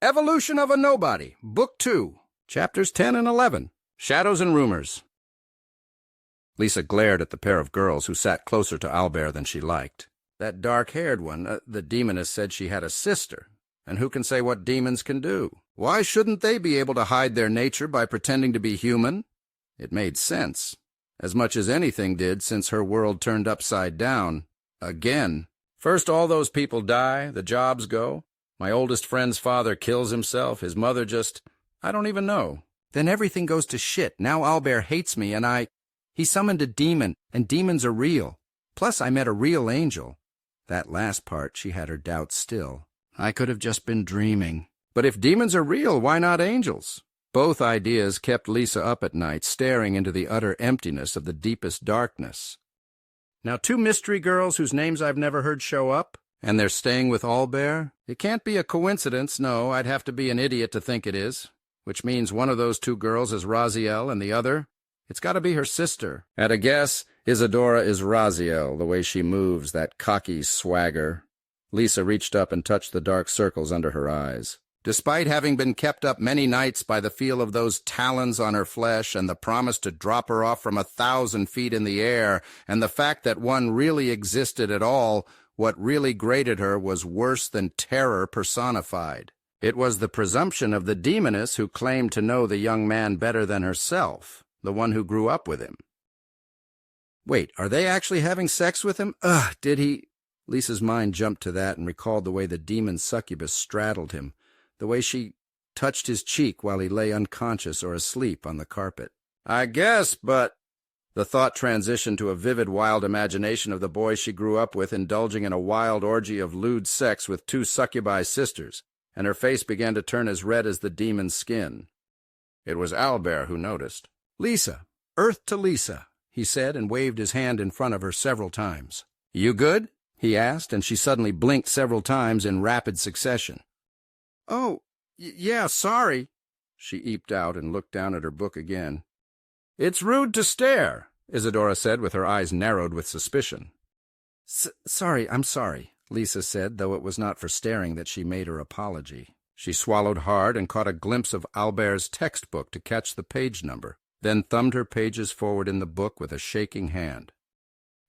Evolution of a Nobody, Book 2, Chapters 10 and 11, Shadows and Rumors. Lisa glared at the pair of girls who sat closer to Albert than she liked. That dark-haired one, the demoness, said she had a sister. And who can say what demons can do? Why shouldn't they be able to hide their nature by pretending to be human? It made sense, as much as anything did since her world turned upside down. Again. First all those people die, the jobs go. My oldest friend's father kills himself, his mother just... I don't even know. Then everything goes to shit. Now Albert hates me and he summoned a demon, and demons are real. Plus I met a real angel. That last part, she had her doubts still. I could have just been dreaming. But if demons are real, why not angels? Both ideas kept Lisa up at night, staring into the utter emptiness of the deepest darkness. Now 2 mystery girls whose names I've never heard show up, and they're staying with Albert? It can't be a coincidence, no, I'd have to be an idiot to think it is. Which means one of those 2 girls is Raziel and the other? It's got to be her sister. At a guess, Isadora is Raziel, the way she moves, that cocky swagger. Lisa reached up and touched the dark circles under her eyes. Despite having been kept up many nights by the feel of those talons on her flesh and the promise to drop her off from 1,000 feet in the air, and the fact that one really existed at all, what really grated her was worse than terror personified. It was the presumption of the demoness who claimed to know the young man better than herself, the one who grew up with him. Wait, are they actually having sex with him? Ugh, did he... Lisa's mind jumped to that and recalled the way the demon succubus straddled him, the way she touched his cheek while he lay unconscious or asleep on the carpet. I guess, but... The thought transitioned to a vivid, wild imagination of the boy she grew up with indulging in a wild orgy of lewd sex with 2 succubi sisters, and her face began to turn as red as the demon's skin. It was Albert who noticed. "Lisa, Earth to Lisa," he said, and waved his hand in front of her several times. "You good?" he asked, and she suddenly blinked several times in rapid succession. "Oh, yeah, sorry," she eeped out and looked down at her book again. "It's rude to stare," Isadora said with her eyes narrowed with suspicion. Sorry, I'm sorry," Lisa said, though it was not for staring that she made her apology. She swallowed hard and caught a glimpse of Albert's textbook to catch the page number, then thumbed her pages forward in the book with a shaking hand.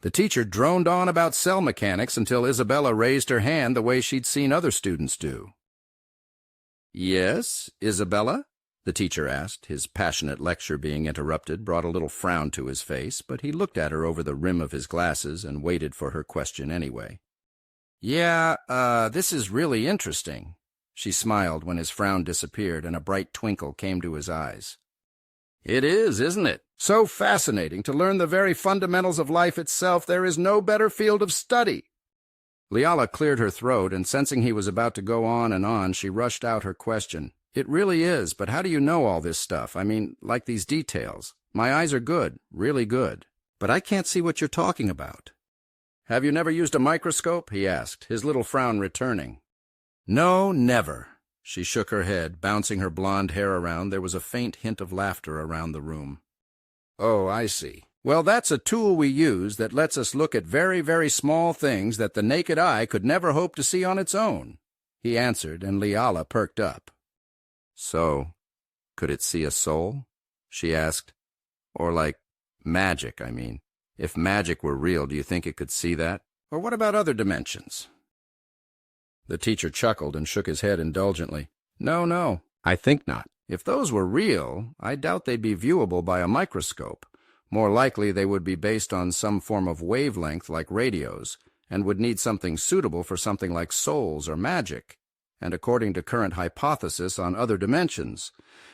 The teacher droned on about cell mechanics until Isabella raised her hand the way she'd seen other students do. "Yes, Isabella?" the teacher asked. His passionate lecture being interrupted brought a little frown to his face, but he looked at her over the rim of his glasses and waited for her question anyway. "Yeah, this is really interesting." She smiled when his frown disappeared and a bright twinkle came to his eyes. "It is, isn't it? So fascinating to learn the very fundamentals of life itself. There is no better field of study." Leala cleared her throat, and sensing he was about to go on and on, she rushed out her question. "It really is, but how do you know all this stuff? I mean, like these details. My eyes are good, really good. But I can't see what you're talking about." "Have you never used a microscope?" he asked, his little frown returning. "No, never." She shook her head, bouncing her blonde hair around. There was a faint hint of laughter around the room. "Oh, I see. Well, that's a tool we use that lets us look at very, very small things that the naked eye could never hope to see on its own," he answered, and Leala perked up. "So, could it see a soul?" she asked. "Or like magic, I mean. If magic were real, do you think it could see that? Or what about other dimensions?" The teacher chuckled and shook his head indulgently. No, I think not. If those were real, I doubt they'd be viewable by a microscope. More likely they would be based on some form of wavelength like radios, and would need something suitable for something like souls or magic. And according to current hypothesis on other dimensions,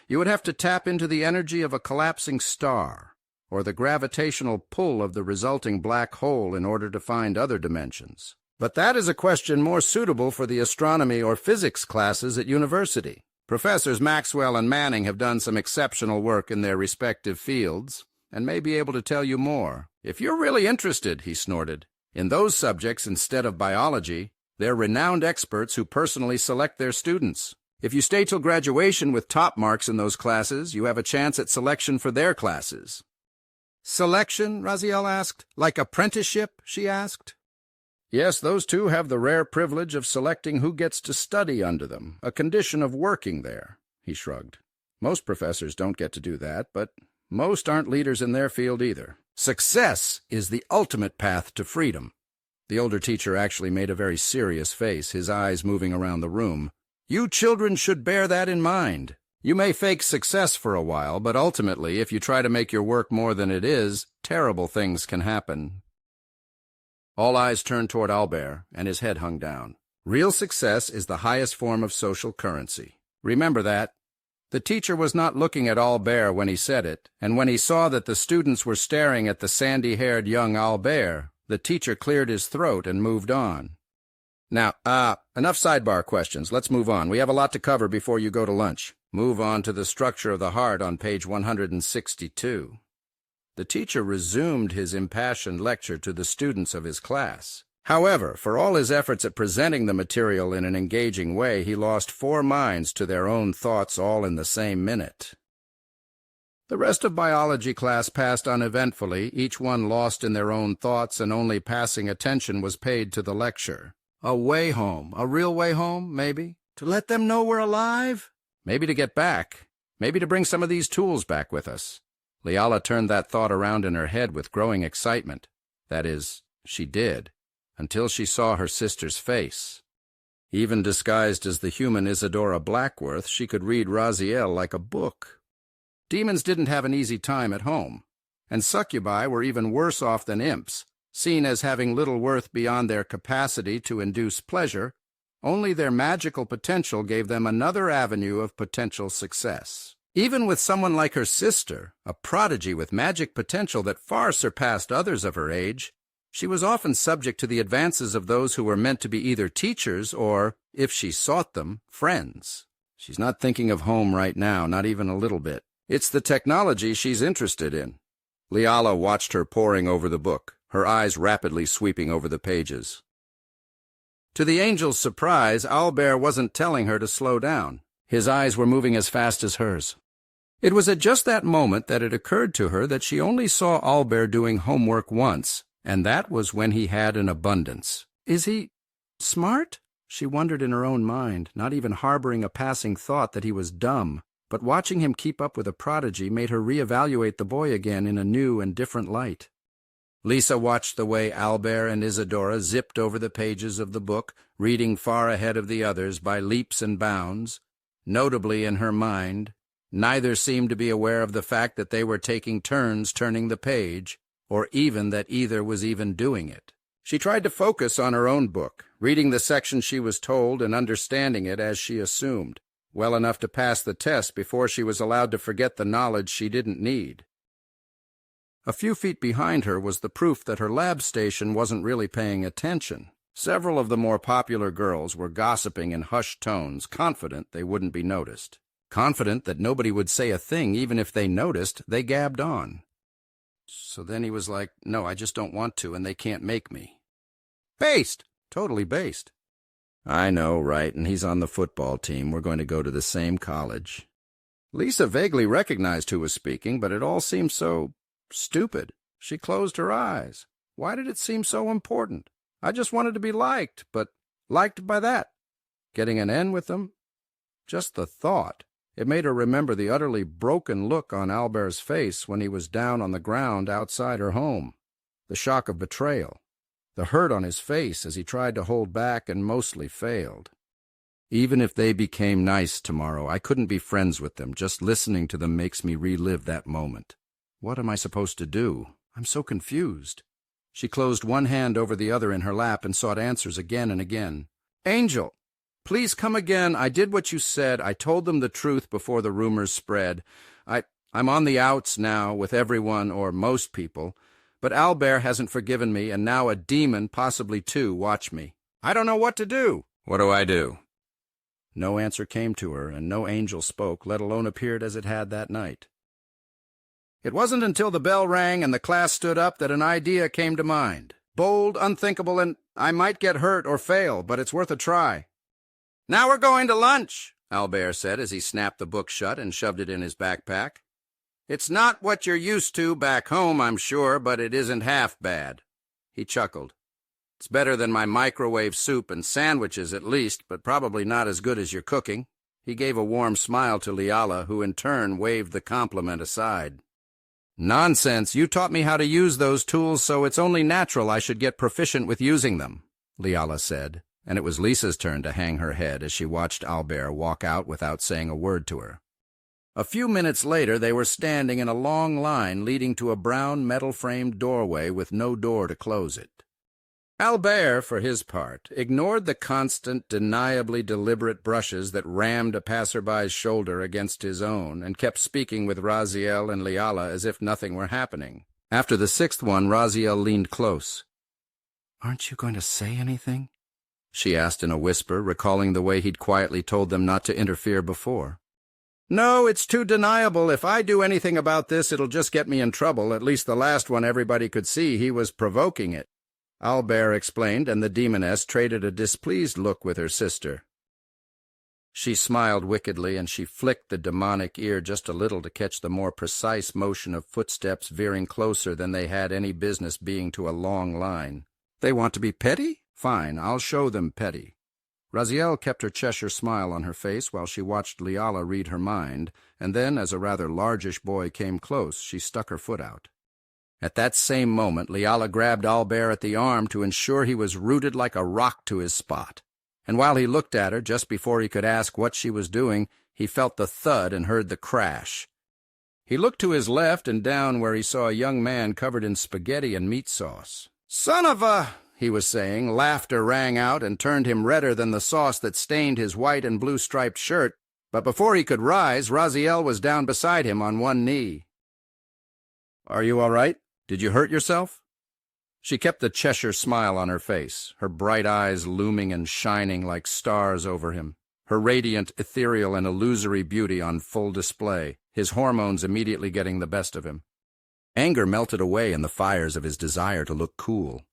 you would have to tap into the energy of a collapsing star, or the gravitational pull of the resulting black hole in order to find other dimensions. But that is a question more suitable for the astronomy or physics classes at university. Professors Maxwell and Manning have done some exceptional work in their respective fields, and may be able to tell you more. If you're really interested, he snorted, in those subjects instead of biology, they're renowned experts who personally select their students. If you stay till graduation with top marks in those classes, you have a chance at selection for their classes. "Selection?" Raziel asked. "Like apprenticeship?" she asked. Yes, those two have the rare privilege of selecting who gets to study under them, a condition of working there, he shrugged. Most professors don't get to do that, but most aren't leaders in their field either. Success is the ultimate path to freedom. The older teacher actually made a very serious face, his eyes moving around the room. You children should bear that in mind. You may fake success for a while, but ultimately, if you try to make your work more than it is, terrible things can happen. All eyes turned toward Albert, and his head hung down. Real success is the highest form of social currency. Remember that. The teacher was not looking at Albert when he said it, and when he saw that the students were staring at the sandy-haired young Albert, the teacher cleared his throat and moved on. Now, enough sidebar questions. Let's move on. We have a lot to cover before you go to lunch. Move on to the structure of the heart on page 162. The teacher resumed his impassioned lecture to the students of his class. However, for all his efforts at presenting the material in an engaging way, he lost 4 minds to their own thoughts all in the same minute. The rest of biology class passed uneventfully, each one lost in their own thoughts, and only passing attention was paid to the lecture. A way home, a real way home, maybe? To let them know we're alive? Maybe to get back. Maybe to bring some of these tools back with us. Leala turned that thought around in her head with growing excitement. That is, she did, until she saw her sister's face. Even disguised as the human Isadora Blackworth, she could read Raziel like a book. Demons didn't have an easy time at home, and succubi were even worse off than imps, seen as having little worth beyond their capacity to induce pleasure. Only their magical potential gave them another avenue of potential success. Even with someone like her sister, a prodigy with magic potential that far surpassed others of her age, she was often subject to the advances of those who were meant to be either teachers or, if she sought them, friends. She's not thinking of home right now, not even a little bit. It's the technology she's interested in. Leala watched her poring over the book, her eyes rapidly sweeping over the pages. To the angel's surprise, Albert wasn't telling her to slow down. His eyes were moving as fast as hers. It was at just that moment that it occurred to her that she only saw Albert doing homework once, and that was when he had an abundance. Is he smart? She wondered in her own mind, not even harboring a passing thought that he was dumb, but watching him keep up with a prodigy made her reevaluate the boy again in a new and different light. Lisa watched the way Albert and Isadora zipped over the pages of the book, reading far ahead of the others by leaps and bounds. Notably in her mind, neither seemed to be aware of the fact that they were taking turns turning the page, or even that either was even doing it. She tried to focus on her own book, reading the section she was told and understanding it as she assumed, well enough to pass the test before she was allowed to forget the knowledge she didn't need. A few feet behind her was the proof that her lab station wasn't really paying attention. Several of the more popular girls were gossiping in hushed tones, confident they wouldn't be noticed. Confident that nobody would say a thing even if they noticed, they gabbed on. So then he was like, no, I just don't want to, and they can't make me. Based! Totally based. I know, right, and he's on the football team. We're going to go to the same college. Lisa vaguely recognized who was speaking, but it all seemed so stupid. She closed her eyes. Why did it seem so important? I just wanted to be liked, but liked by that. Getting an N with them? Just the thought. It made her remember the utterly broken look on Albert's face when he was down on the ground outside her home. The shock of betrayal. The hurt on his face as he tried to hold back and mostly failed. Even if they became nice tomorrow, I couldn't be friends with them. Just listening to them makes me relive that moment. What am I supposed to do? I'm so confused. She closed one hand over the other in her lap and sought answers again and again. Angel! Please come again. I did what you said. I told them the truth before the rumors spread. I'm on the outs now with everyone, or most people. But Albert hasn't forgiven me, and now a demon, possibly two, watch me. I don't know what to do. What do I do? No answer came to her, and no angel spoke, let alone appeared as it had that night. It wasn't until the bell rang and the class stood up that an idea came to mind. Bold, unthinkable, and I might get hurt or fail, but it's worth a try. Now we're going to lunch, Albert said as he snapped the book shut and shoved it in his backpack. It's not what you're used to back home, I'm sure, but it isn't half bad. He chuckled. It's better than my microwave soup and sandwiches at least, but probably not as good as your cooking." He gave a warm smile to Liala, who in turn waved the compliment aside. "Nonsense! You taught me how to use those tools, so it's only natural I should get proficient with using them," Liala said, and it was Lisa's turn to hang her head as she watched Albert walk out without saying a word to her. A few minutes later they were standing in a long line leading to a brown metal-framed doorway with no door to close it. Albert, for his part, ignored the constant, deniably deliberate brushes that rammed a passerby's shoulder against his own and kept speaking with Raziel and Liala as if nothing were happening. After the sixth one, Raziel leaned close. "Aren't you going to say anything?" she asked in a whisper, recalling the way he'd quietly told them not to interfere before. "No, it's too deniable. If I do anything about this, it'll just get me in trouble. At least the last one everybody could see he was provoking it," Albert explained, and the demoness traded a displeased look with her sister. She smiled wickedly, and she flicked the demonic ear just a little to catch the more precise motion of footsteps veering closer than they had any business being to a long line. "They want to be petty? Fine, I'll show them petty." Raziel kept her Cheshire smile on her face while she watched Liala read her mind, and then, as a rather largish boy came close, she stuck her foot out. At that same moment, Liala grabbed Albert at the arm to ensure he was rooted like a rock to his spot. And while he looked at her, just before he could ask what she was doing, he felt the thud and heard the crash. He looked to his left and down where he saw a young man covered in spaghetti and meat sauce. "Son of a—" he was saying. Laughter rang out and turned him redder than the sauce that stained his white and blue-striped shirt. But before he could rise, Raziel was down beside him on one knee. "Are you all right? Did you hurt yourself?" She kept the Cheshire smile on her face, her bright eyes looming and shining like stars over him, her radiant, ethereal, and illusory beauty on full display, his hormones immediately getting the best of him. Anger melted away in the fires of his desire to look cool.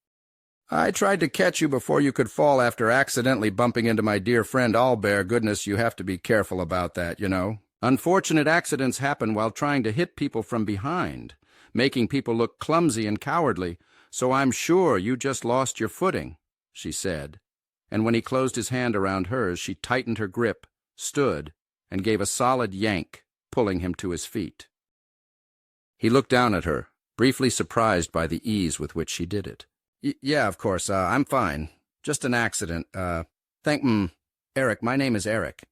"I tried to catch you before you could fall after accidentally bumping into my dear friend Albert. Goodness, you have to be careful about that, you know. Unfortunate accidents happen while trying to hit people from behind, making people look clumsy and cowardly, so I'm sure you just lost your footing," she said, and when he closed his hand around hers, she tightened her grip, stood, and gave a solid yank, pulling him to his feet. He looked down at her, briefly surprised by the ease with which she did it. Yeah, of course, I'm fine. Just an accident. Eric, my name is Eric."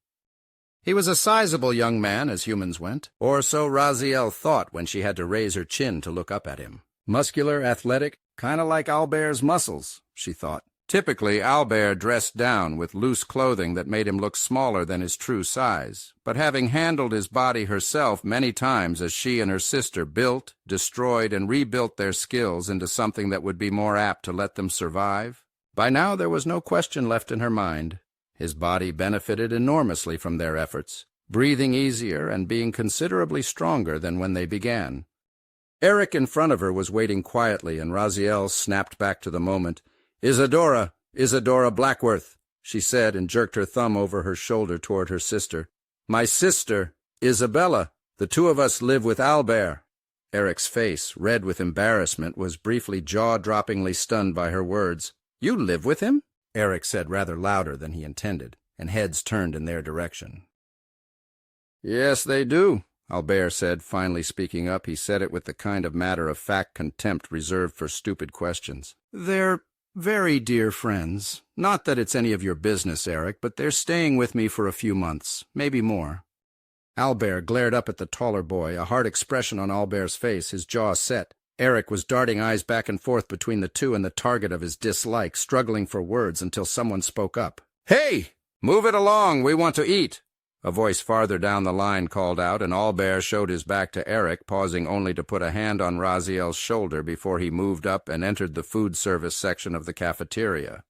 He was a sizable young man, as humans went, or so Raziel thought when she had to raise her chin to look up at him. Muscular, athletic, kind of like Albert's muscles, she thought. Typically, Albert dressed down with loose clothing that made him look smaller than his true size, but having handled his body herself many times as she and her sister built, destroyed, and rebuilt their skills into something that would be more apt to let them survive, by now there was no question left in her mind. His body benefited enormously from their efforts, breathing easier and being considerably stronger than when they began. Eric in front of her was waiting quietly, and Raziel snapped back to the moment. Isadora Blackworth," she said, and jerked her thumb over her shoulder toward her sister. "My sister, Isabella. The two of us live with Albert." Eric's face, red with embarrassment, was briefly jaw-droppingly stunned by her words. "You live with him?" Eric said rather louder than he intended, and heads turned in their direction. "Yes, they do," Albert said, finally speaking up. He said it with the kind of matter-of-fact contempt reserved for stupid questions. "They're very dear friends. Not that it's any of your business, Eric, but they're staying with me for a few months, maybe more." Albert glared up at the taller boy, a hard expression on Albert's face, his jaw set. Eric was darting eyes back and forth between the two and the target of his dislike, struggling for words until someone spoke up. "Hey! Move it along, we want to eat!" A voice farther down the line called out, and Albert showed his back to Eric, pausing only to put a hand on Raziel's shoulder before he moved up and entered the food service section of the cafeteria.